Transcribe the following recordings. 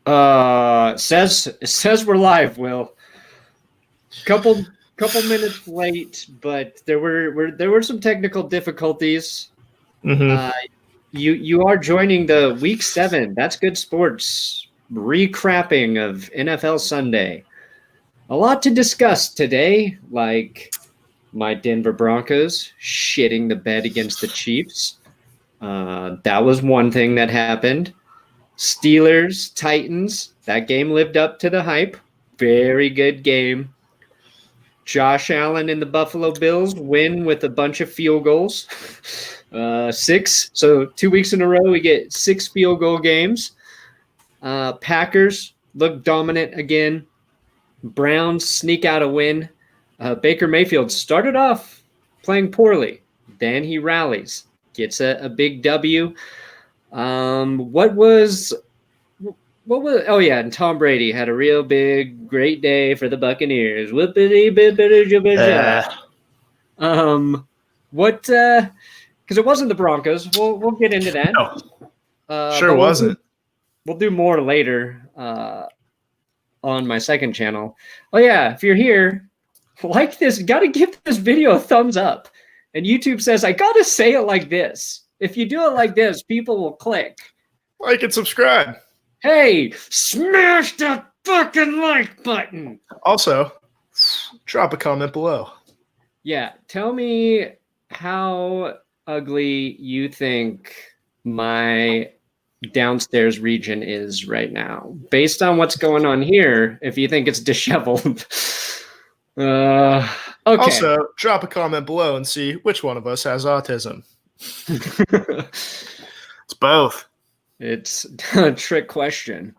Says we're live, Will. Couple minutes late, but there were some technical difficulties. Mm-hmm. You are joining the Week 7. That's Good Sports recrapping of NFL Sunday. A lot to discuss today, like my Denver Broncos shitting the bed against the Chiefs. That was one thing that happened. Steelers, Titans, that game lived up to the hype. Very good game. Josh Allen and the Buffalo Bills win with a bunch of field goals. 6. So 2 weeks in a row, we get 6 field goal games. Packers look dominant again. Browns sneak out a win. Baker Mayfield started off playing poorly. Then he rallies, gets a big W. What was oh yeah, and Tom Brady had a real big great day for the Buccaneers. What because it wasn't the Broncos. We'll get into that. No. Sure wasn't. We'll do more later on my second channel. Oh yeah, if you're here, like this, gotta give this video a thumbs up. And YouTube says I gotta say it like this. If you do it like this, people will click. Like and subscribe. Hey, smash that fucking like button. Also, drop a comment below. Yeah, tell me how ugly you think my downstairs region is right now. Based on what's going on here, if you think it's disheveled. Okay. Also, drop a comment below and see which one of us has autism. It's both. It's a trick question.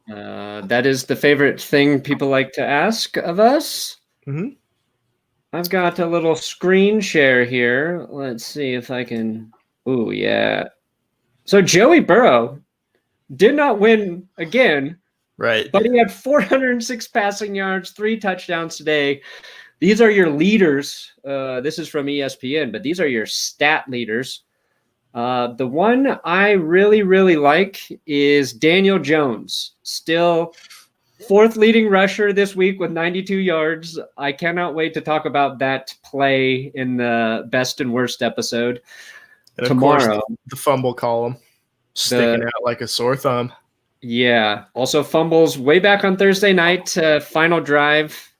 That is the favorite thing people like to ask of us. Mm-hmm. I've got a little screen share here. Let's see if I can. Ooh, yeah. So Joey Burrow did not win again. Right. But he had 406 passing yards, 3 touchdowns today. These are your leaders. This is from ESPN, but these are your stat leaders. The one I really, really like is Daniel Jones. Still 4th leading rusher this week with 92 yards. I cannot wait to talk about that play in the best and worst episode and tomorrow. Of course, the fumble column sticking out like a sore thumb. Yeah. Also fumbles way back on Thursday night. Final drive.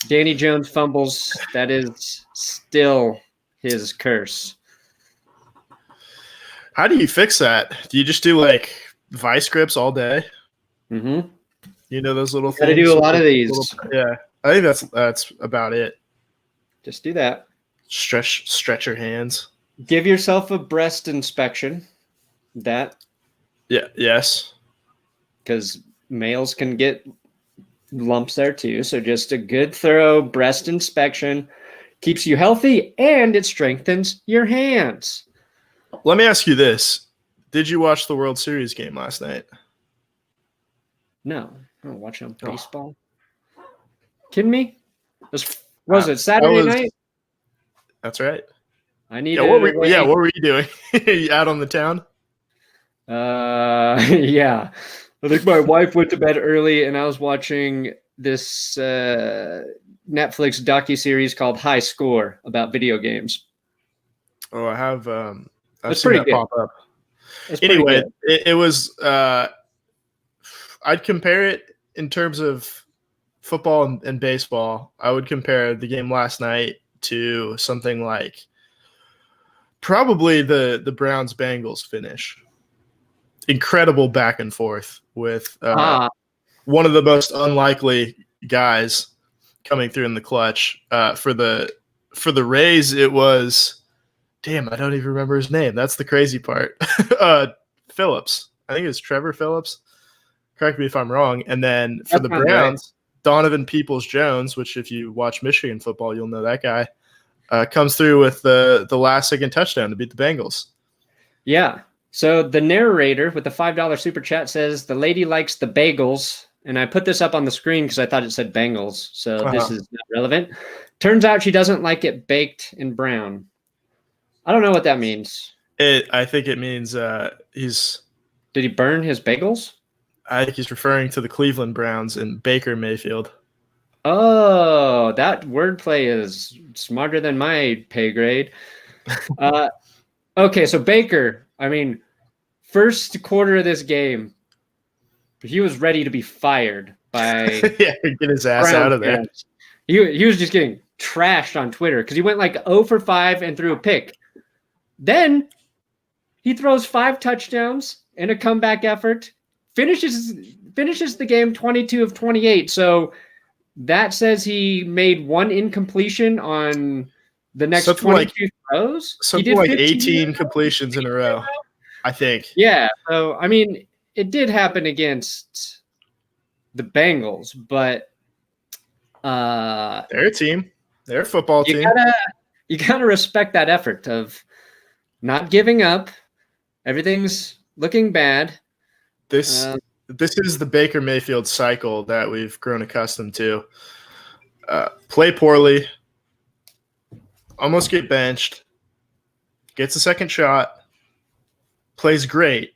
Danny Jones fumbles. That is still his curse. How do you fix that? Do you just do like vice grips all day? Mm-hmm. You know those little Got things? to do a lot of these. Yeah. I think that's about it. Just do that. Stretch your hands. Give yourself a breast inspection. That. Yeah. Yes. Because males can get lumps there too. So just a good, thorough breast inspection keeps you healthy and it strengthens your hands. Let me ask you this. Did you watch the World Series game last night? No. I don't watch on baseball. Kidding me? Was it Saturday night? That's right. I need. What were you doing? Out on the town? Yeah. I think my wife went to bed early, and I was watching this Netflix docuseries called High Score about video games. Oh, I have. I've seen that pop up. Anyway, it was. I'd compare it in terms of football and baseball. I would compare the game last night to something like probably the Browns Bengals finish. Incredible back and forth with one of the most unlikely guys coming through in the clutch. For the Rays, it was, damn, I don't even remember his name. That's the crazy part. Phillips. I think it was Trevor Phillips. Correct me if I'm wrong. And then for the Browns, Donovan Peoples-Jones, which if you watch Michigan football, you'll know that guy, comes through with the last-second touchdown to beat the Bengals. Yeah. So the narrator with the $5 super chat says the lady likes the bagels, and I put this up on the screen because I thought it said Bengals, so this is not relevant. Turns out she doesn't like it baked and brown. I don't know what that means. I think it means he's. Did he burn his bagels? I think he's referring to the Cleveland Browns and Baker Mayfield. Oh, that wordplay is smarter than my pay grade. Okay, so Baker, I mean, first quarter of this game, he was ready to be fired by Yeah, get his ass Browns out of there. fans. He was just getting trashed on Twitter because he went like 0 for 5 and threw a pick. Then he throws 5 touchdowns in a comeback effort, finishes the game 22 of 28. So that says he made 1 incompletion on the next Something 22 throws. Something like 18 completions in a row, I think. Yeah. So, I mean, it did happen against the Bengals, but they're a team. They're a football team. You gotta respect that effort of not giving up. Everything's looking bad. This is the Baker Mayfield cycle that we've grown accustomed to. Play poorly, almost get benched, gets a second shot, plays great,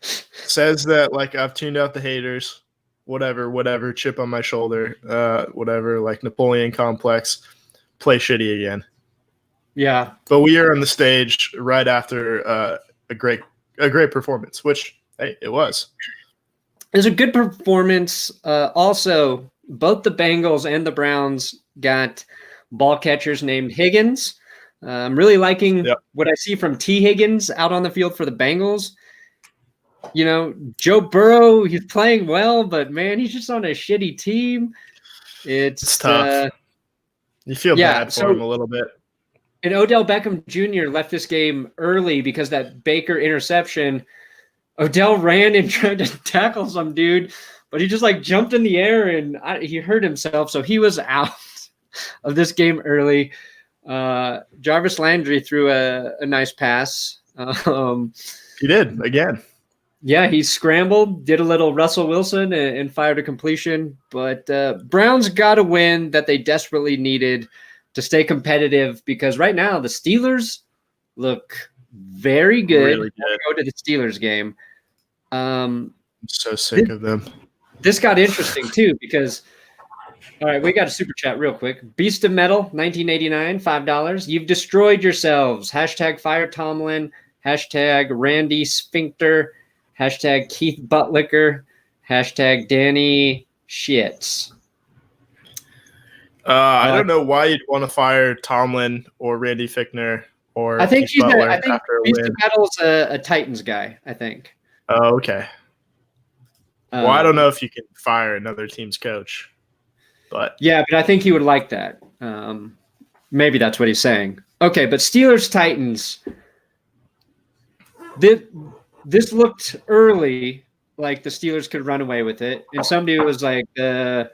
says that, like, I've tuned out the haters, whatever, chip on my shoulder, whatever, like Napoleon complex, play shitty again. Yeah. But we are on the stage right after a great performance, which, hey, it was. It was a good performance. Also, both the Bengals and the Browns got ball catchers named Higgins. I'm really liking what I see from T. Higgins out on the field for the Bengals. You know, Joe Burrow, he's playing well, but, man, he's just on a shitty team. It's tough. You feel bad for him a little bit. And Odell Beckham Jr. left this game early because that Baker interception. Odell ran and tried to tackle some dude, but he just like jumped in the air and he hurt himself. So he was out of this game early. Jarvis Landry threw a nice pass. He did again. Yeah, he scrambled, did a little Russell Wilson and fired a completion. But Browns got a win that they desperately needed to stay competitive because right now the Steelers look very good. Really good. Go to the Steelers game. I'm so sick of them. This got interesting too because, all right, we got a super chat real quick. Beast of Metal, 1989, $5. You've destroyed yourselves. Hashtag Fire Tomlin. Hashtag Randy Sphincter. Hashtag Keith Buttlicker. Hashtag Danny Shits. I don't know why you'd want to fire Tomlin or Randy Fichtner or I think Keith Butler I think after a Beast win. of Metal's a Titans guy, I think. Oh, okay. Well, I don't know if you can fire another team's coach, but yeah, but I think he would like that. Maybe that's what he's saying. Okay, but Steelers Titans. This looked early like the Steelers could run away with it, and somebody was like, "Steelers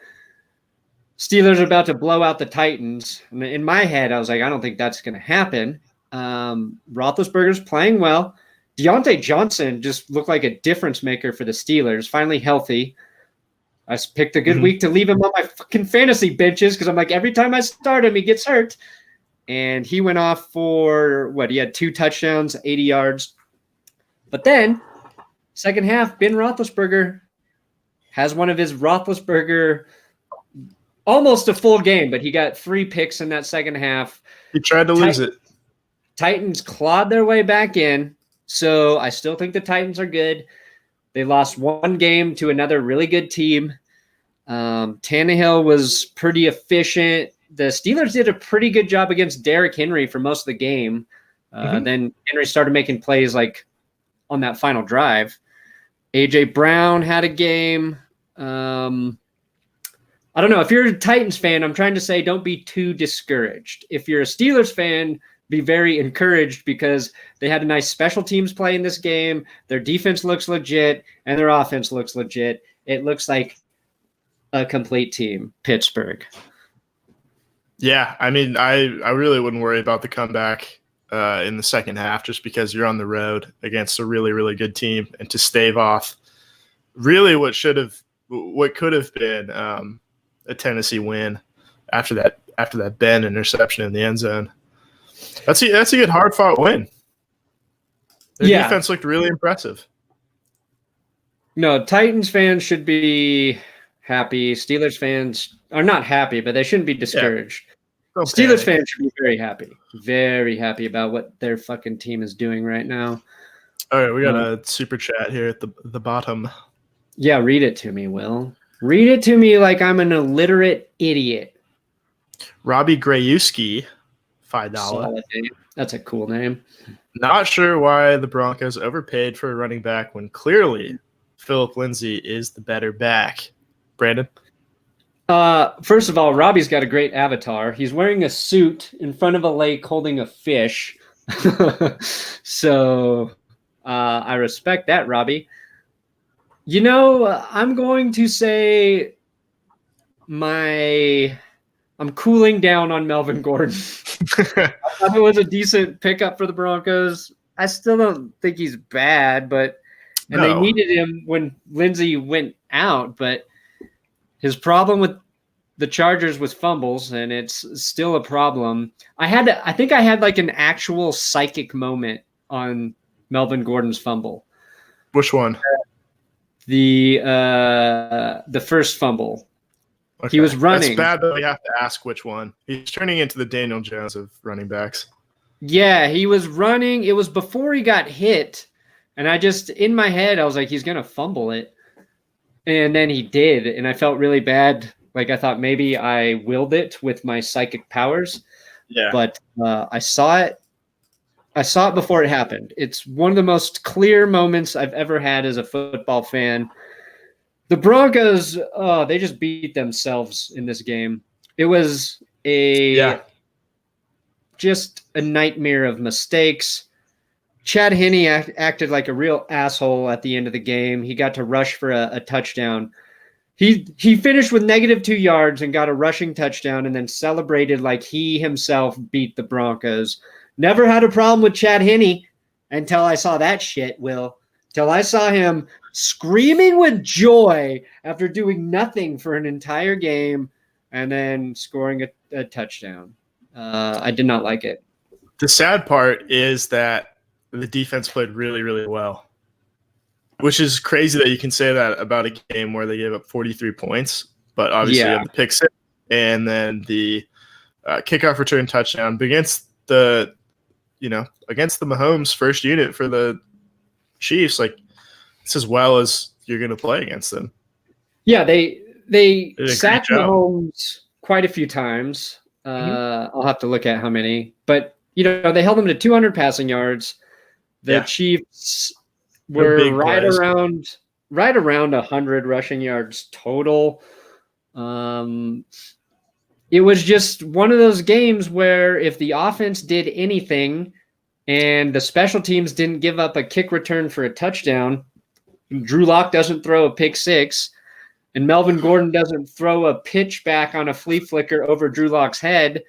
are about to blow out the Titans." And in my head, I was like, "I don't think that's going to happen." Roethlisberger's playing well. Deontay Johnson just looked like a difference maker for the Steelers. Finally healthy. I picked a good week to leave him on my fucking fantasy benches because I'm like, every time I start him, he gets hurt. And he went off for, he had 2 touchdowns, 80 yards. But then, second half, Ben Roethlisberger has one of his Roethlisberger, almost a full game, but he got 3 picks in that second half. he tried to lose it. Titans clawed their way back in. So I still think the Titans are good. They lost 1 game to another really good team. Tannehill was pretty efficient. The Steelers did a pretty good job against Derrick Henry for most of the game. Then Henry started making plays like on that final drive. A.J. Brown had a game. I don't know. If you're a Titans fan, I'm trying to say don't be too discouraged. If you're a Steelers fan, be very encouraged because they had a nice special teams play in this game. Their defense looks legit, and their offense looks legit. It looks like a complete team, Pittsburgh. Yeah, I mean, I really wouldn't worry about the comeback in the second half just because you're on the road against a really, really good team. And to stave off really what could have been a Tennessee win after that Ben interception in the end zone. That's a good hard-fought win. Their defense looked really impressive. No, Titans fans should be happy. Steelers fans are not happy, but they shouldn't be discouraged. Don't Steelers panic. fans should be very happy about what their fucking team is doing right now. All right, we got a super chat here at the bottom. Yeah, read it to me, Will. Read it to me like I'm an illiterate idiot. Robbie Grayuski, $5. Solid name. That's a cool name. Not sure why the Broncos overpaid for a running back when clearly Philip Lindsay is the better back. Brandon? First of all, Robbie's got a great avatar. He's wearing a suit in front of a lake holding a fish. So I respect that, Robbie. You know, I'm going to say I'm cooling down on Melvin Gordon. I thought it was a decent pickup for the Broncos. I still don't think he's bad, but they needed him when Lindsay went out. But his problem with the Chargers was fumbles, and it's still a problem. I think I had like an actual psychic moment on Melvin Gordon's fumble. Which one? The first fumble. Okay. He was running. It's bad that we have to ask which one. He's turning into the Daniel Jones of running backs. Yeah, he was running. It was before he got hit. And in my head, I was like, he's going to fumble it. And then he did. And I felt really bad. Like, I thought maybe I willed it with my psychic powers. Yeah. But I saw it. I saw it before it happened. It's one of the most clear moments I've ever had as a football fan. The Broncos, they just beat themselves in this game. It was just a nightmare of mistakes. Chad Henne acted like a real asshole at the end of the game. He got to rush for a touchdown. He finished with -2 yards and got a rushing touchdown and then celebrated like he himself beat the Broncos. Never had a problem with Chad Henne until I saw that shit, Will. Till I saw him screaming with joy after doing nothing for an entire game and then scoring a touchdown. I did not like it. The sad part is that the defense played really, really well, which is crazy that you can say that about a game where they gave up 43 points. But obviously, you have the pick six and then the kickoff return touchdown. But against the Mahomes first unit for the Chiefs, like it's as well as you're going to play against them. Yeah, they sacked Mahomes quite a few times. I'll have to look at how many, but they held him to 200 passing yards. The Chiefs were right around 100 rushing yards total. It was just one of those games where if the offense did anything and the special teams didn't give up a kick return for a touchdown, Drew Lock doesn't throw a pick six, and Melvin Gordon doesn't throw a pitch back on a flea flicker over Drew Lock's head,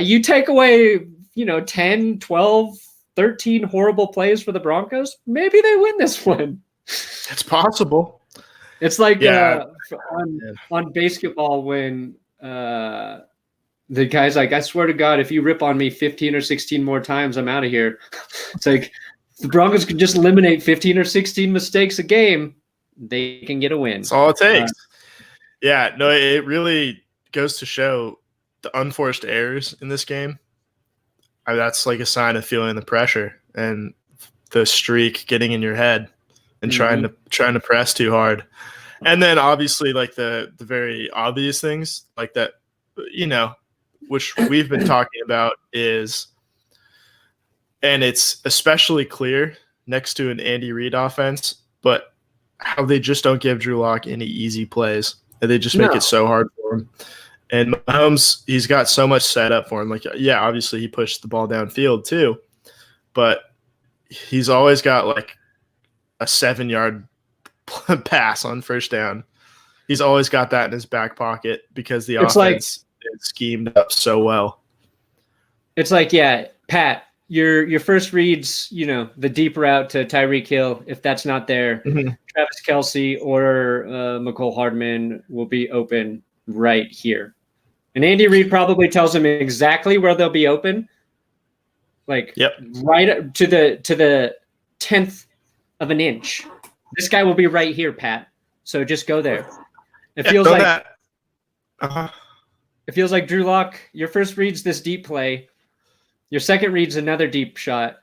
you take away, 10, 12, 13 horrible plays for the Broncos, maybe they win this one. It's possible. It's like on basketball when the guy's like, I swear to God, if you rip on me 15 or 16 more times, I'm out of here. It's like the Broncos could just eliminate 15 or 16 mistakes a game. They can get a win. That's all it takes. It really goes to show the unforced errors in this game. That's like a sign of feeling the pressure and the streak getting in your head and trying to press too hard. And then obviously like the very obvious things like that, which we've been talking about is, and it's especially clear next to an Andy Reid offense, but how they just don't give Drew Lock any easy plays. And they just make it so hard for him. And Mahomes, he's got so much set up for him. Like, obviously he pushed the ball downfield too, but he's always got like a 7-yard pass on first down. He's always got that in his back pocket because the offense is schemed up so well. It's like, Pat, your first read's, the deep route to Tyreek Hill. If that's not there, Travis Kelce or McCole Hardman will be open right here. And Andy Reid probably tells him exactly where they'll be open. Like right to the 10th of an inch. this guy will be right here, Pat. So just go there. It feels like Drew Lock, your first read's this deep play. Your second read's another deep shot.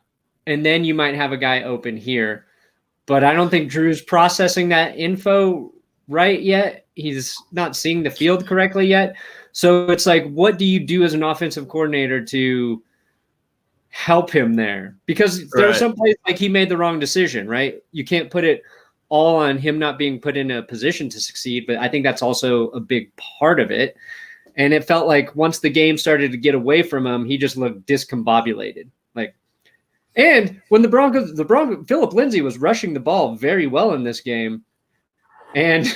And then you might have a guy open here. But I don't think Drew's processing that info right yet. He's not seeing the field correctly yet. So it's like, what do you do as an offensive coordinator to help him there? Because there are some places like he made the wrong decision, right? You can't put it all on him not being put in a position to succeed, but I think that's also a big part of it. And it felt like once the game started to get away from him, he just looked discombobulated. And when the Broncos, Philip Lindsay was rushing the ball very well in this game. And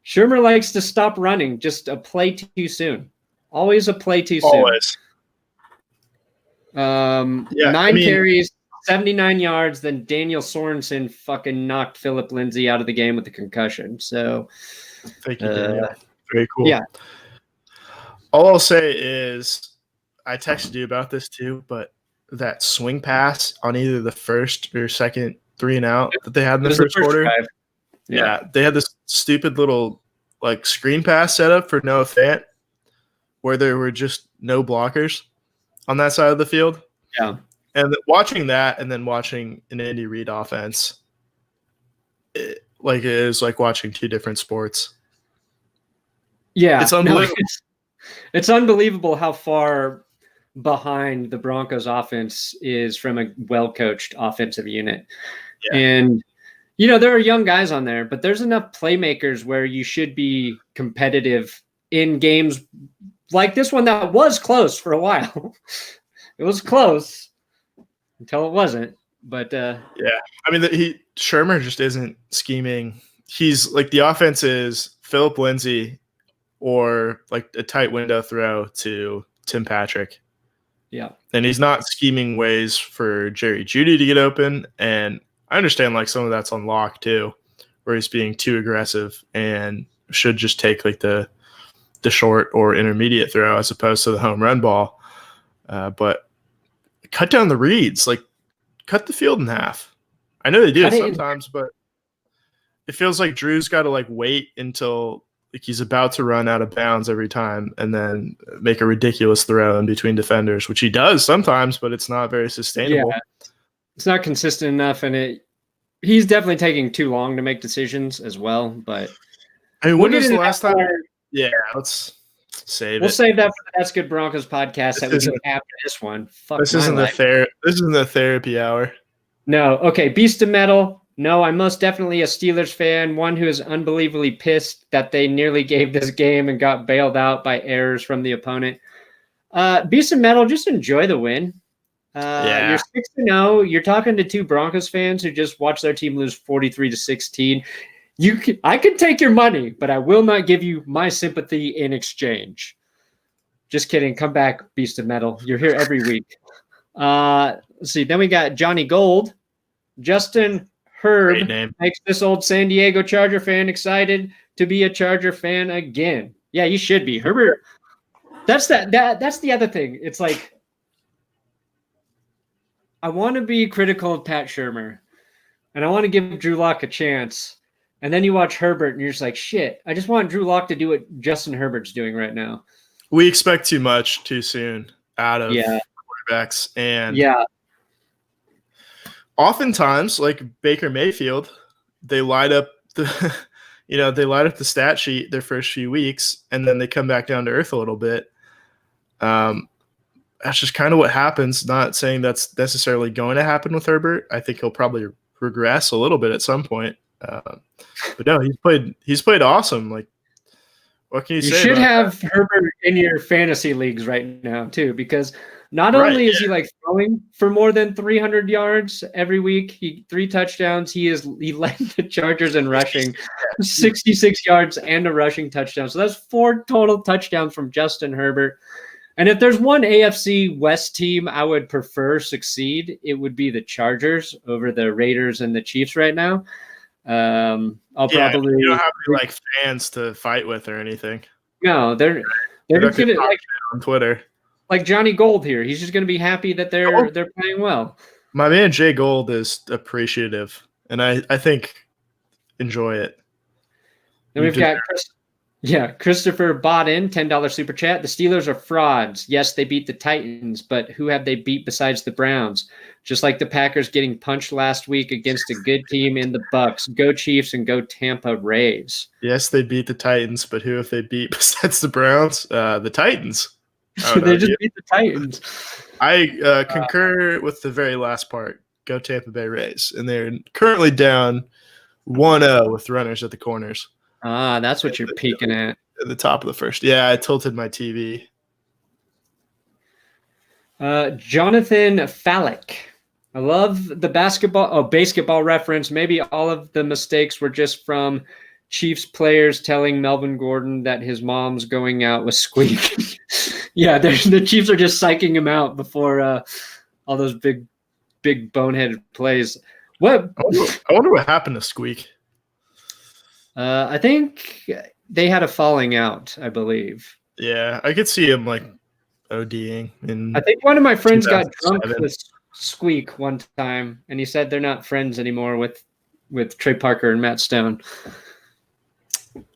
Shermer likes to stop running just a play too soon. Always a play too soon. Always. 9 carries, 79 yards. Then Daniel Sorensen fucking knocked Philip Lindsay out of the game with a concussion. So, thank you, Daniel. Very cool. Yeah. All I'll say is I texted you about this too, but that swing pass on either the first or second 3-and-out that they had in the first quarter. Yeah, they had this stupid little screen pass set up for Noah Fant where there were just no blockers on that side of the field. Yeah. And watching that and then watching an Andy Reid offense, it is like watching two different sports. Yeah. It's unbelievable. It's unbelievable how far behind the Broncos offense is from a well-coached offensive unit. Yeah. And, there are young guys on there, but there's enough playmakers where you should be competitive in games like this one that was close for a while. It was close until it wasn't. But Shermer just isn't scheming. He's the offense is Philip Lindsay or a tight window throw to Tim Patrick. Yeah. And he's not scheming ways for Jerry Jeudy to get open. And I understand some of that's on Lock too, where he's being too aggressive and should just take the short or intermediate throw as opposed to the home run ball. But cut down the reads, cut the field in half. I know they do it sometimes, but it feels like Drew's got to wait until he's about to run out of bounds every time and then make a ridiculous throw in between defenders, which he does sometimes, but it's not very sustainable. Yeah, it's not consistent enough, and he's definitely taking too long to make decisions as well. But when was the last time? Yeah, let's save it. We'll save that for the That's Good Broncos podcast that we can after this one. This isn't the therapy hour. No. Okay, Beast of Metal. No, I'm most definitely a Steelers fan, one who is unbelievably pissed that they nearly gave this game and got bailed out by errors from the opponent. Beast of Metal, just enjoy the win. You're 6-0. You're talking to two Broncos fans who just watched their team lose 43-16. I can take your money, but I will not give you my sympathy in exchange. Just kidding. Come back, Beast of Metal. You're here every week. Let's see. Then we got Johnny Gold, Justin Herb makes this old San Diego Charger fan excited to be a Charger fan again. Yeah, you should be. Herbert, that's the other thing. It's I want to be critical of Pat Shermer, and I want to give Drew Lock a chance. And then you watch Herbert, and you're just like, shit, I just want Drew Lock to do what Justin Herbert's doing right now. We expect too much too soon out of quarterbacks. And oftentimes, Baker Mayfield, they light up the stat sheet their first few weeks, and then they come back down to earth a little bit. That's just kind of what happens. Not saying that's necessarily going to happen with Herbert. I think he'll probably regress a little bit at some point. But no, he's played awesome. What can you say? You should have Herbert in your fantasy leagues right now too, because not only is he throwing for more than 300 yards every week, 3 touchdowns. He led the Chargers in rushing, 66 yards and a rushing touchdown. So that's 4 total touchdowns from Justin Herbert. And if there's one AFC West team I would prefer succeed, it would be the Chargers over the Raiders and the Chiefs right now. I'll probably you don't have any fans to fight with or anything. No, they're just gonna on Twitter. Like Johnny Gold here. He's just gonna be happy that they're playing well. My man Jay Gold is appreciative. And I think enjoy it. Then we've got Christopher bought in $10 super chat. The Steelers are frauds. Yes, they beat the Titans, but who have they beat besides the Browns? Just like the Packers getting punched last week against a good team in the Bucks. Go Chiefs and go Tampa Rays. Yes, they beat the Titans, but who have they beat besides the Browns? The Titans. They just beat the Titans. I concur with the very last part. Go Tampa Bay Rays. And they're currently down 1-0 with runners at the corners. That's what you're peeking at. At the top of the first. Yeah, I tilted my TV. Jonathan Fallick. I love the basketball reference. Maybe all of the mistakes were just from Chiefs players telling Melvin Gordon that his mom's going out with Squeak. Yeah, the Chiefs are just psyching him out before all those big boneheaded plays. What? I wonder what happened to Squeak. I think they had a falling out, I believe. Yeah, I could see him like ODing. I think one of my friends got drunk with Squeak one time, and he said they're not friends anymore with Trey Parker and Matt Stone.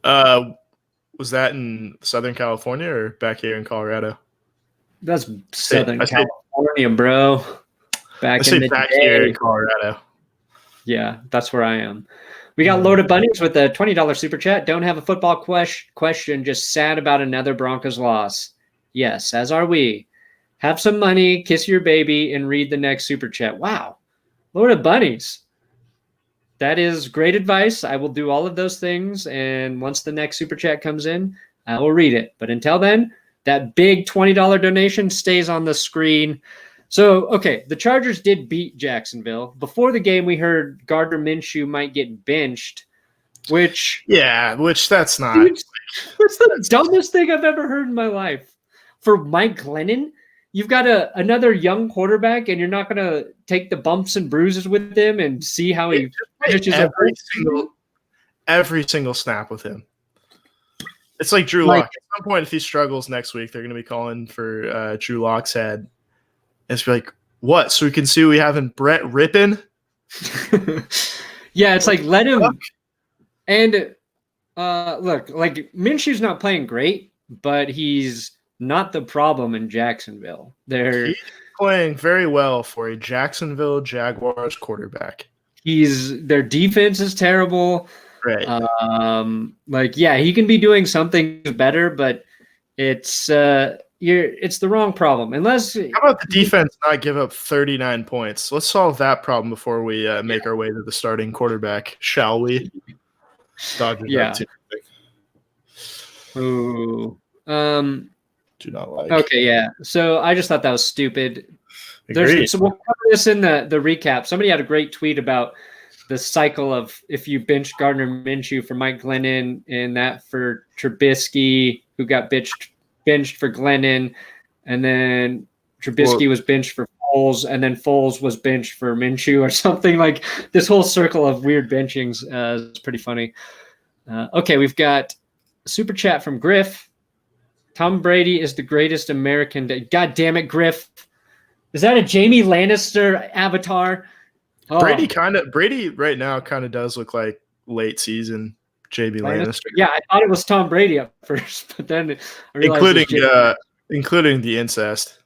Was that in Southern California or back here in Colorado? That's Southern California, bro. Back in the day. Here in Colorado. Yeah, that's where I am. We got Loaded Bunnies with a $20 super chat. Don't have a football question, just sad about another Broncos loss. Yes, as are we. Have some money, kiss your baby, and read the next super chat. Wow. Loaded Bunnies. That is great advice. I will do all of those things, and once the next super chat comes in, I will read it. But until then, that big $20 donation stays on the screen. So, okay, the Chargers did beat Jacksonville. Before the game, we heard Gardner Minshew might get benched, which that's not. Dude, that's the dumbest thing I've ever heard in my life. For Mike Glennon, you've got another young quarterback, and you're not going to take the bumps and bruises with him and see how he finishes every single snap with him. It's like Drew Lock. At some point, if he struggles next week, they're going to be calling for Drew Lock's head. And it's like, what? So we can see we having Brett Rippin? Yeah, it's like let him. And look, like Minshew's not playing great, but he's not the problem in Jacksonville. He's playing very well for a Jacksonville Jaguars quarterback. Their defense is terrible. Right. He can be doing something better, but it's the wrong problem. How about the defense not give up 39 points? Let's solve that problem before we make our way to the starting quarterback, shall we? Dodgers. Yeah. Ooh. Do not like. Okay, yeah. So I just thought that was stupid. So we'll cover this in the recap. Somebody had a great tweet about the cycle of if you bench Gardner Minshew for Mike Glennon and that for Trubisky, who got benched for Glennon, and then Trubisky was benched for Foles, and then Foles was benched for Minshew or something. Like this whole circle of weird benchings is pretty funny. Okay, we've got a super chat from Griff. Tom Brady is the greatest American. God damn it, Griff. Is that a Jamie Lannister avatar? Oh. Brady right now kind of does look like late season Jamie Lannister. Yeah, I thought it was Tom Brady at first, but then I realized including the incest.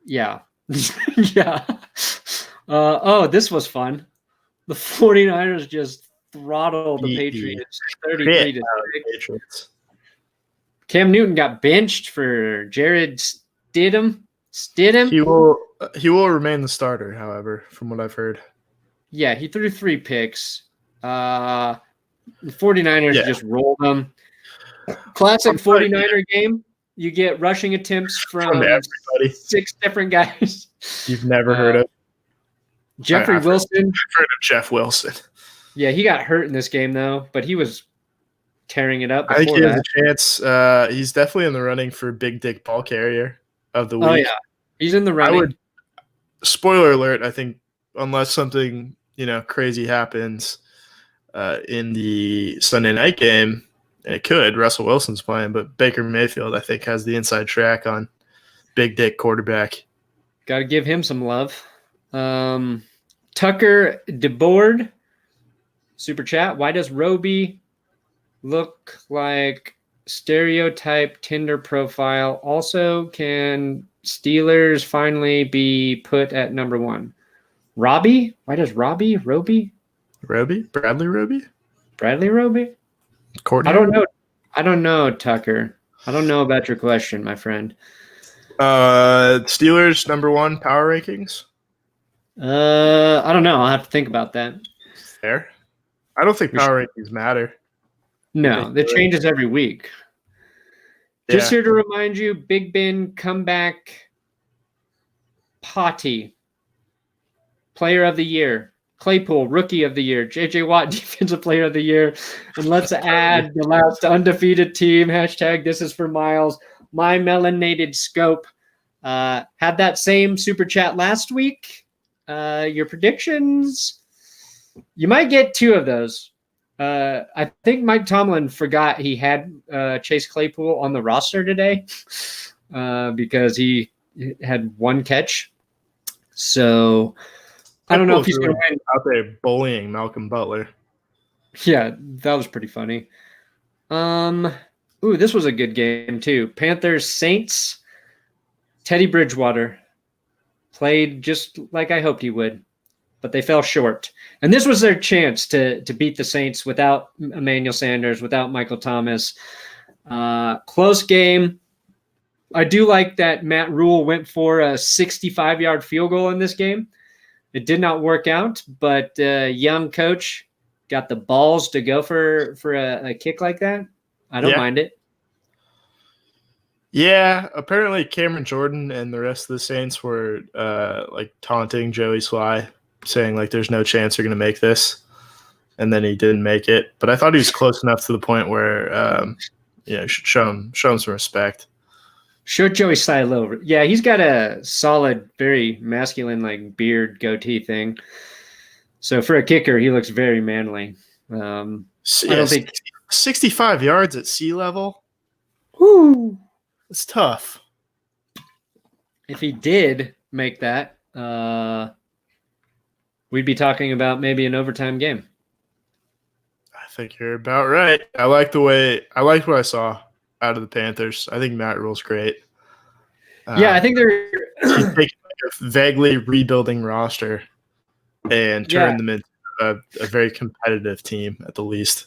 Yeah. Yeah. This was fun. The 49ers just throttled the Patriots 33-6. Cam Newton got benched for Jared Stidham. He will remain the starter, however, from what I've heard. Yeah, he threw 3 picks. The 49ers just rolled them. Classic 49er game. You get rushing attempts from everybody. 6 different guys. You've never heard of Jeffrey Wilson. I've heard of Jeff Wilson. Yeah, he got hurt in this game, though, but he was tearing it up. I think he has a chance. He's definitely in the running for Big Dick Ball Carrier of the week. Oh, yeah. He's in the running. Spoiler alert, I think, unless something crazy happens in the Sunday night game, and it could, Russell Wilson's playing, but Baker Mayfield, I think, has the inside track on Big Dick quarterback. Got to give him some love. Tucker DeBoard. Super chat. Why does Roby look like stereotype Tinder profile? Also, can Steelers finally be put at number 1? Robbie? Why does Robbie? Roby? Roby? Bradley Roby? Bradley Roby? Courtney? I don't know. I don't know, Tucker. I don't know about your question, my friend. Steelers number 1 power rankings? I don't know. I'll have to think about that. Fair. I don't think power rankings matter. No, it changes every week. Just here to remind you, Big Ben comeback Potty, player of the year. Claypool, rookie of the year. J.J. Watt, defensive player of the year. And let's add the last undefeated team. Hashtag this is for Miles. My melanated scope. Had that same super chat last week. Your predictions, you might get 2 of those. I think Mike Tomlin forgot he had Chase Claypool on the roster today because he had 1 catch. So I don't know if he's going to win. Out there bullying Malcolm Butler. Yeah, that was pretty funny. This was a good game too. Panthers Saints. Teddy Bridgewater played just like I hoped he would, but they fell short. And this was their chance to beat the Saints without Emmanuel Sanders, without Michael Thomas. Close game. I do like that Matt Rule went for a 65-yard field goal in this game. It did not work out, but young coach got the balls to go for a kick like that. I don't mind it. Yeah, apparently Cameron Jordan and the rest of the Saints were taunting Joey Sly, saying like there's no chance you're going to make this, and then he didn't make it. But I thought he was close enough to the point where should show him some respect. Show Joey Sly a little. Yeah, he's got a solid, very masculine like beard goatee thing. So for a kicker, he looks very manly. I don't think 65 yards at sea level. Woo. It's tough. If he did make that, we'd be talking about maybe an overtime game. I think you're about right. I liked what I saw out of the Panthers. I think Matt Rule's great. Yeah, I think they're he's taking a vaguely rebuilding roster and turn them into a very competitive team at the least.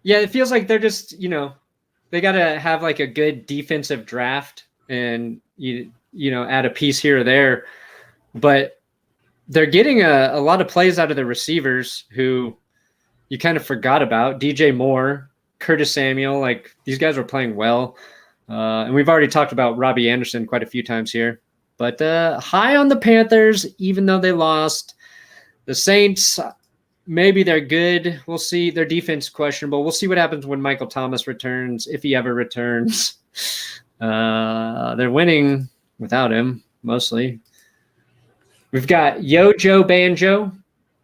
Yeah, it feels like they're just, they got to have like a good defensive draft and add a piece here or there, but they're getting a lot of plays out of the receivers who you kind of forgot about. DJ Moore, Curtis Samuel, like these guys were playing well. And we've already talked about Robbie Anderson quite a few times here, but high on the Panthers, even though they lost. The Saints, maybe they're good. We'll see. Their defense questionable. We'll see what happens when Michael Thomas returns, if he ever returns. They're winning without him, mostly. We've got Yo Joe Banjo.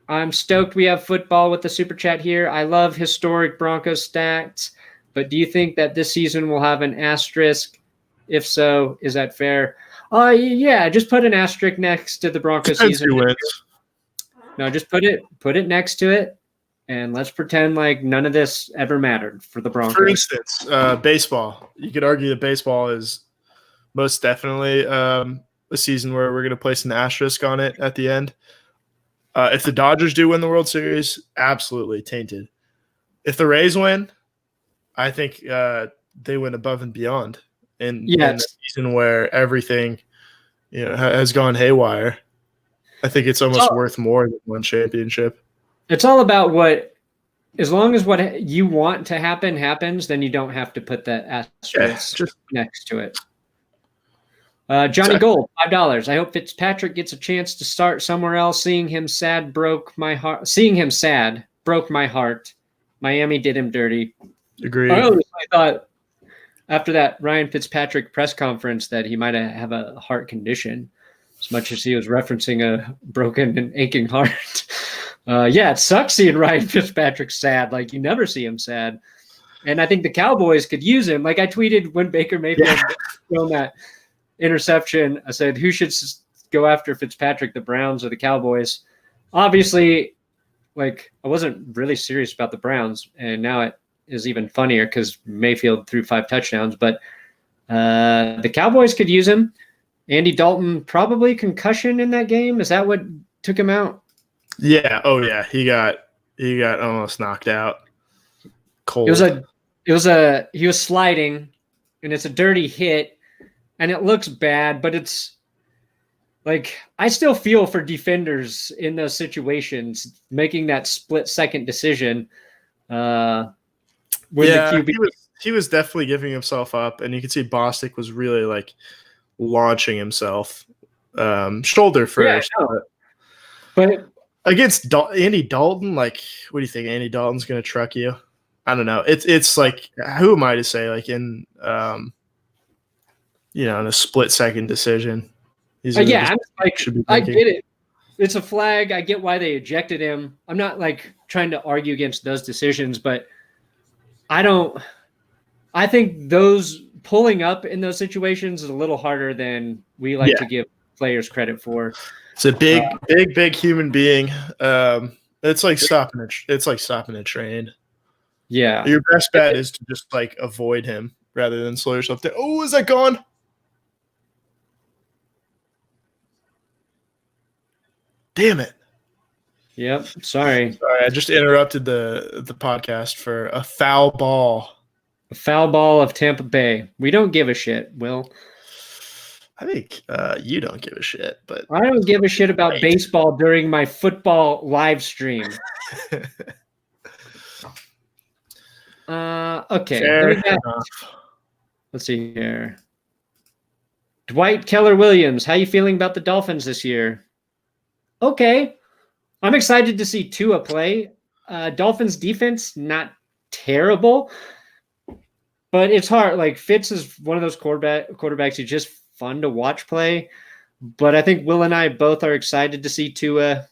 I'm stoked we have football with the super chat here. I love historic Broncos stats, but do you think that this season will have an asterisk? If so, is that fair? Yeah, just put an asterisk next to the Broncos season. No, just put it next to it, and let's pretend like none of this ever mattered for the Broncos. For instance, baseball. You could argue that baseball is most definitely a season where we're going to place an asterisk on it at the end. If the Dodgers do win the World Series, absolutely tainted. If the Rays win, I think they win above and beyond in a season where everything has gone haywire. I think it's almost worth more than one championship. It's all about as long as what you want to happen happens, then you don't have to put that asterisk next to it. Johnny Gold, $5. I hope Fitzpatrick gets a chance to start somewhere else. Seeing him sad broke my heart. Miami did him dirty. Agreed. I thought after that Ryan Fitzpatrick press conference that he might have a heart condition, as much as he was referencing a broken and aching heart. It sucks seeing Ryan Fitzpatrick sad. Like, you never see him sad. And I think the Cowboys could use him. Like, I tweeted when Baker Mayfield thrown that interception, I said, who should go after Fitzpatrick, the Browns or the Cowboys? Obviously, I wasn't really serious about the Browns, and now it is even funnier because Mayfield threw 5 touchdowns. But the Cowboys could use him. Andy Dalton, probably concussion in that game. Is that what took him out? Yeah. Oh yeah. He got almost knocked out. Cold. He was sliding, and it's a dirty hit, and it looks bad, but it's like I still feel for defenders in those situations making that split-second decision. The QB he was definitely giving himself up, and you could see Bostic was really like launching himself shoulder first. Yeah, no. But against Andy Dalton, like, what do you think? Andy Dalton's going to truck you? I don't know. It's like, who am I to say? Like in in a split-second decision. I get it. It's a flag. I get why they ejected him. I'm not like trying to argue against those decisions, but I think those pulling up in those situations is a little harder than we like to give players credit for. It's a big human being. It's like stopping a train. Yeah. Your best bet is to just like avoid him rather than slow yourself down. Oh, is that gone? Damn it. Yep. Sorry, I just interrupted the podcast for a foul ball. A foul ball of Tampa Bay. We don't give a shit, Will. I think you don't give a shit, but I don't give a shit about baseball during my football live stream. Okay. Let's see here. Dwight Keller-Williams, how you feeling about the Dolphins this year? Okay. I'm excited to see Tua play. Dolphins defense, not terrible, but it's hard. Like Fitz is one of those quarterbacks who's just fun to watch play. But I think Will and I both are excited to see Tua.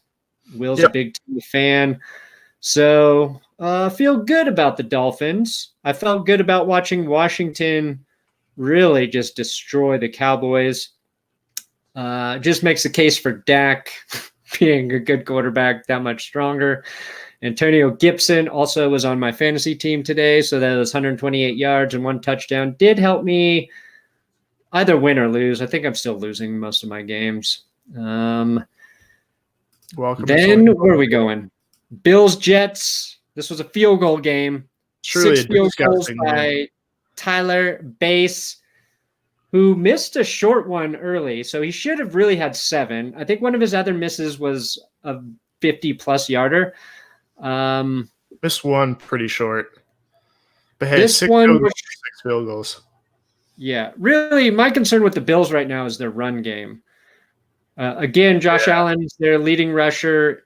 Will's a big Tua fan. So feel good about the Dolphins. I felt good about watching Washington really just destroy the Cowboys. Just makes the case for Dak being a good quarterback that much stronger. Antonio Gibson also was on my fantasy team today, so that was 128 yards and 1 touchdown. Did help me either win or lose. I think I'm still losing most of my games. Welcome. Then where are we going? Bills, Jets. This was a field goal game. Truly 6 field goals by Tyler Bass, who missed a short one early. So he should have really had 7. I think one of his other misses was a 50-plus yarder. Missed one pretty short. But hey, this 6 field goals. Yeah. Really, my concern with the Bills right now is their run game. Again, Josh Allen's their leading rusher.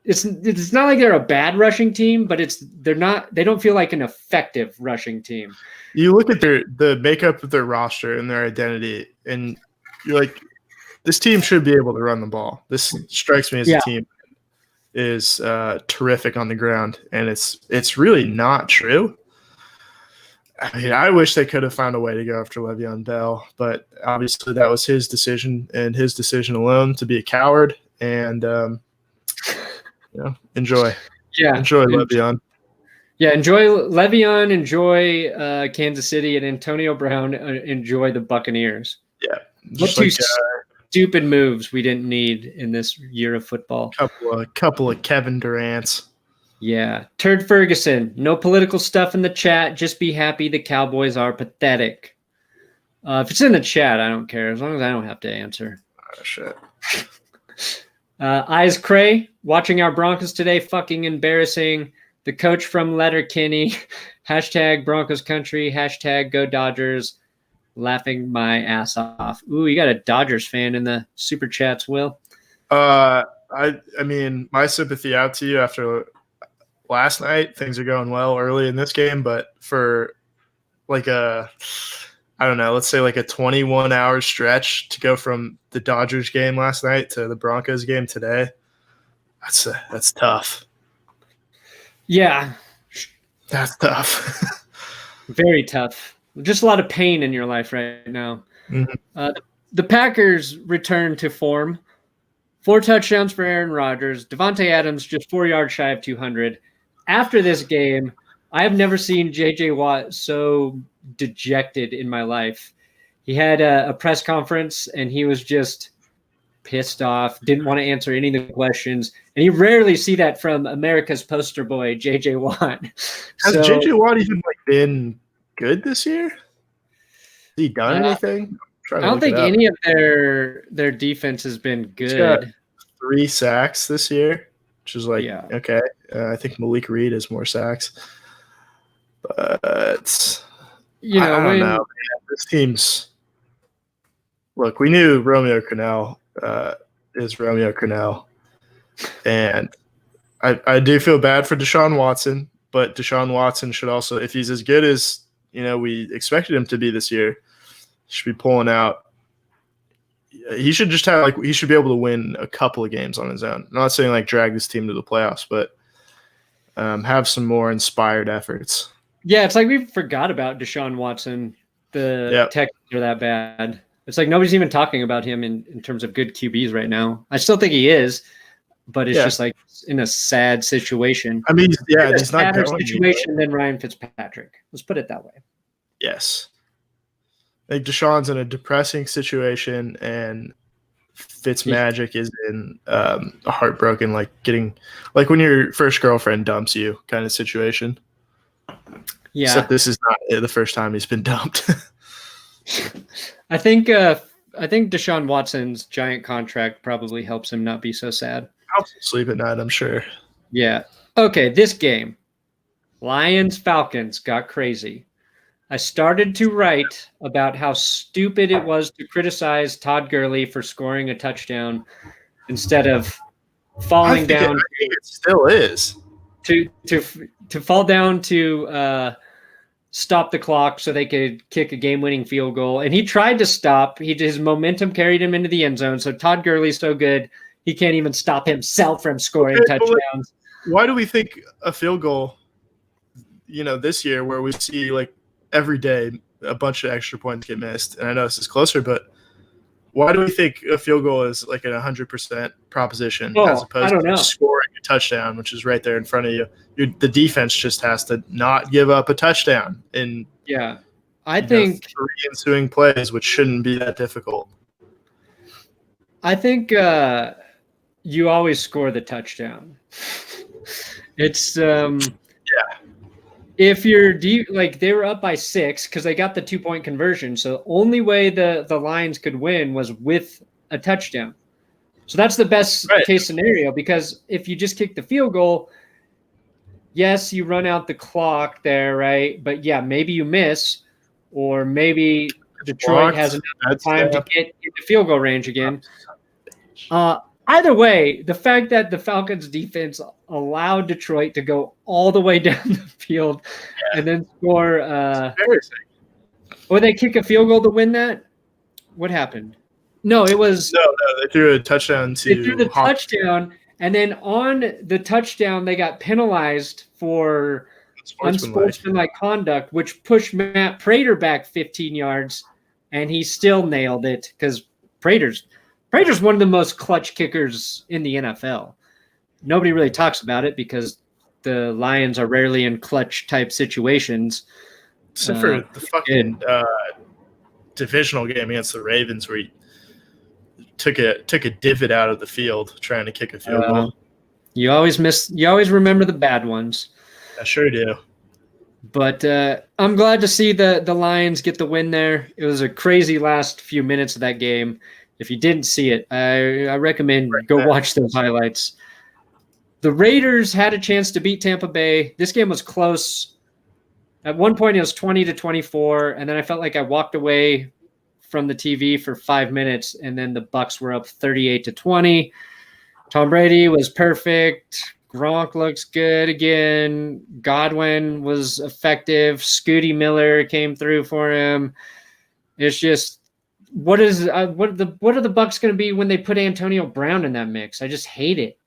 It's not like they're a bad rushing team, but they don't feel like an effective rushing team. You look at the makeup of their roster and their identity, and you're like, this team should be able to run the ball. This strikes me as a team is terrific on the ground, and it's really not true. I mean, I wish they could have found a way to go after Le'Veon Bell, but obviously that was his decision and his decision alone to be a coward. And enjoy. Yeah, enjoy Le'Veon. Yeah, enjoy Le'Veon, enjoy Kansas City, and Antonio Brown, enjoy the Buccaneers. Yeah. What two stupid moves we didn't need in this year of football? Couple of Kevin Durant's. Yeah. Turd Ferguson, no political stuff in the chat. Just be happy the Cowboys are pathetic. If it's in the chat, I don't care, as long as I don't have to answer. Oh, shit. Eyes Cray, watching our Broncos today, fucking embarrassing. The coach from Letterkenny, hashtag Broncos country, hashtag go Dodgers, laughing my ass off. Ooh, you got a Dodgers fan in the super chats, Will. I mean, my sympathy out to you after last night. Things are going well early in this game, but for like let's say like a 21-hour stretch to go from the Dodgers game last night to the Broncos game today, that's tough. Yeah. That's tough. Very tough. Just a lot of pain in your life right now. Mm-hmm. The Packers return to form. 4 touchdowns for Aaron Rodgers. DeVante Adams just 4 yards shy of 200. After this game, I have never seen J.J. Watt so dejected in my life. He had a press conference, and he was just pissed off, didn't want to answer any of the questions. And you rarely see that from America's poster boy, J.J. Watt. Has J.J. Watt even been good this year? Has he done anything? I don't think any of their defense has been good. He's got 3 sacks this year, which is okay. I think Malik Reed has more sacks. But I don't know. This team's – look, we knew Romeo Crennel is Romeo Crennel. And I do feel bad for Deshaun Watson, but Deshaun Watson should also – if he's as good as we expected him to be this year, he should be pulling out. He should just have he should be able to win a couple of games on his own. I'm not saying drag this team to the playoffs, but have some more inspired efforts. Yeah, it's like we forgot about Deshaun Watson. The Texans are that bad. It's like nobody's even talking about him in terms of good QBs right now. I still think he is, but it's just in a sad situation. I mean, he's not better situation than Ryan Fitzpatrick. Let's put it that way. Yes. Deshaun's in a depressing situation, and Fitzmagic is in a heartbroken, getting when your first girlfriend dumps you kind of situation. Yeah. Except this is not the first time he's been dumped. I think Deshaun Watson's giant contract probably helps him not be so sad. Helps him sleep at night, I'm sure. Yeah. Okay, this game, Lions-Falcons got crazy. I started to write about how stupid it was to criticize Todd Gurley for scoring a touchdown instead of falling down. It still is. To fall down to stop the clock so they could kick a game-winning field goal. And he tried to stop. His momentum carried him into the end zone. So Todd Gurley's so good, he can't even stop himself from scoring touchdowns. Why do we think a field goal, this year where we see every day a bunch of extra points get missed? And I know this is closer, but why do we think a field goal is an 100% proposition as opposed to scoring a touchdown, which is right there in front of you? The defense just has to not give up a touchdown in I think 3 ensuing plays, which shouldn't be that difficult. I think you always score the touchdown. It's if you're they were up by 6 because they got the 2-point conversion. So the only way the Lions could win was with a touchdown. So that's the best case scenario, because if you just kick the field goal, yes, you run out the clock there, right? But maybe you miss, or maybe Detroit has enough time to get into field goal range again. Either way, the fact that the Falcons defense allowed Detroit to go all the way down the field and then score or they kick a field goal to win that? What happened? No, it was No, they threw a touchdown They threw the touchdown, and then on the touchdown they got penalized for unsportsmanlike conduct, which pushed Matt Prater back 15 yards, and he still nailed it because Prater's one of the most clutch kickers in the NFL. Nobody really talks about it because the Lions are rarely in clutch type situations. Except for the fucking divisional game against the Ravens, where he took a divot out of the field trying to kick a field goal. You always remember the bad ones. I sure do. But I'm glad to see the Lions get the win there. It was a crazy last few minutes of that game. If you didn't see it, I recommend go watch those highlights. The Raiders had a chance to beat Tampa Bay. This game was close. At one point, it was 20-24, and then I felt like I walked away from the TV for 5 minutes, and then the Bucs were up 38-20. Tom Brady was perfect. Gronk looks good again. Godwin was effective. Scooty Miller came through for him. It's just, what are the Bucs going to be when they put Antonio Brown in that mix? I just hate it.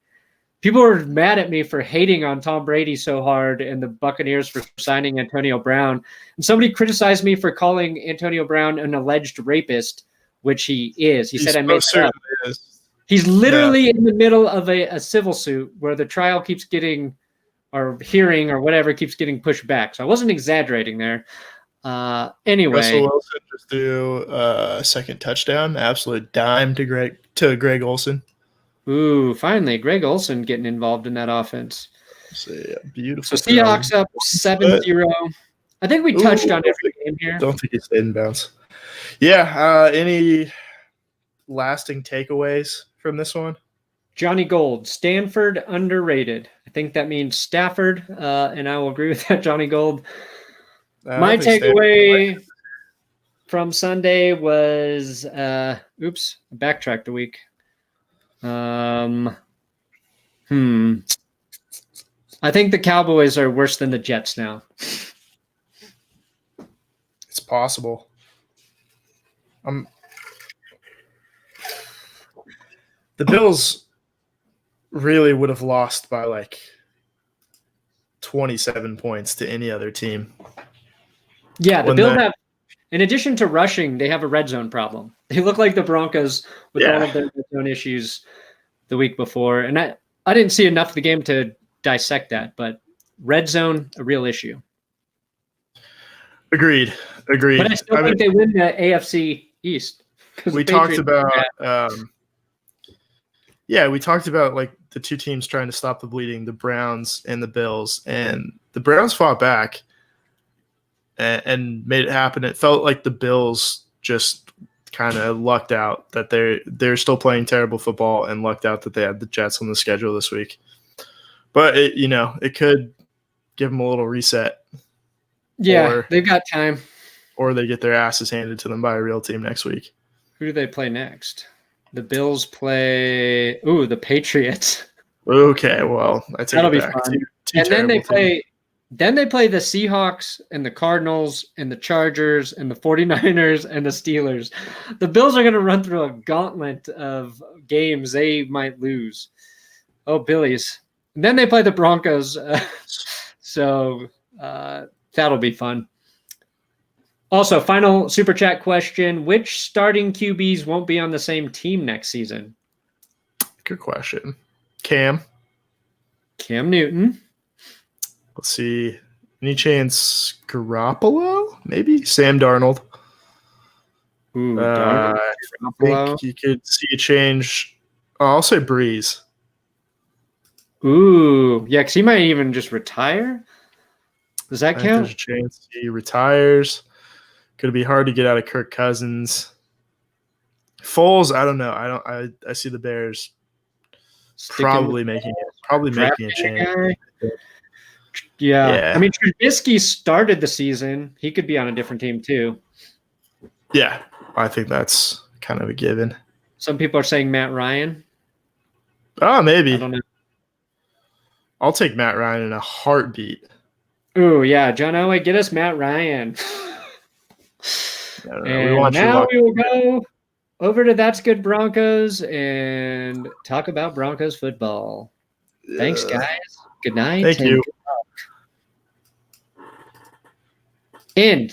People are mad at me for hating on Tom Brady so hard and the Buccaneers for signing Antonio Brown. And somebody criticized me for calling Antonio Brown an alleged rapist, which he is. He said I made it up. He's literally in the middle of a civil suit where the trial keeps getting, or hearing or whatever, keeps getting pushed back. So I wasn't exaggerating there. Anyway. Russell Wilson just threw a second touchdown. Absolute dime to Greg Olsen. Ooh, finally, Greg Olsen getting involved in that offense. So, yeah, beautiful. So Seahawks up 7-0. I think we touched on every game here. Don't think he stayed in bounds. Yeah, any lasting takeaways from this one? Johnny Gold, Stanford underrated. I think that means Stafford, and I will agree with that, Johnny Gold. My takeaway from Sunday was, backtracked a week. I think the Cowboys are worse than the Jets now. It's possible. The Bills really would have lost by like 27 points to any other team. Yeah, the Bills have, in addition to rushing, they have a red zone problem. They look like the Broncos with all of their red zone issues the week before. And I didn't see enough of the game to dissect that, but red zone, a real issue. Agreed. But I still think they win the AFC East. We talked about we talked about like the two teams trying to stop the bleeding, the Browns and the Bills, and the Browns fought back and made it happen. It felt like the Bills just kind of lucked out that they're still playing terrible football and lucked out that they had the Jets on the schedule this week. But it could give them a little reset. Yeah, they've got time. Or they get their asses handed to them by a real team next week. Who do they play next? The Bills play the Patriots. Okay, well, I take that'll it be back. fun. And then they play the Seahawks and the Cardinals and the Chargers and the 49ers and the Steelers. The Bills are going to run through a gauntlet of games they might lose. Oh, Billies. And then they play the Broncos. So that'll be fun. Also, final Super Chat question. Which starting QBs won't be on the same team next season? Good question. Cam Newton. Let's see. Any chance Garoppolo? Maybe? Sam Darnold. Ooh, I think you could see a change. I'll say Breeze. Ooh, yeah, because he might even just retire. Does that count? There's a chance he retires. Could be hard to get out of Kirk Cousins. Foles, I don't know. I see the Bears probably making a change. Yeah. I mean, Trubisky started the season. He could be on a different team too. Yeah, I think that's kind of a given. Some people are saying Matt Ryan. Oh, maybe. I don't know. I'll take Matt Ryan in a heartbeat. Ooh, yeah. John Elway, get us Matt Ryan. And now we will go over to That's Good Broncos and talk about Broncos football. Thanks, guys. Good night. Thank you. End.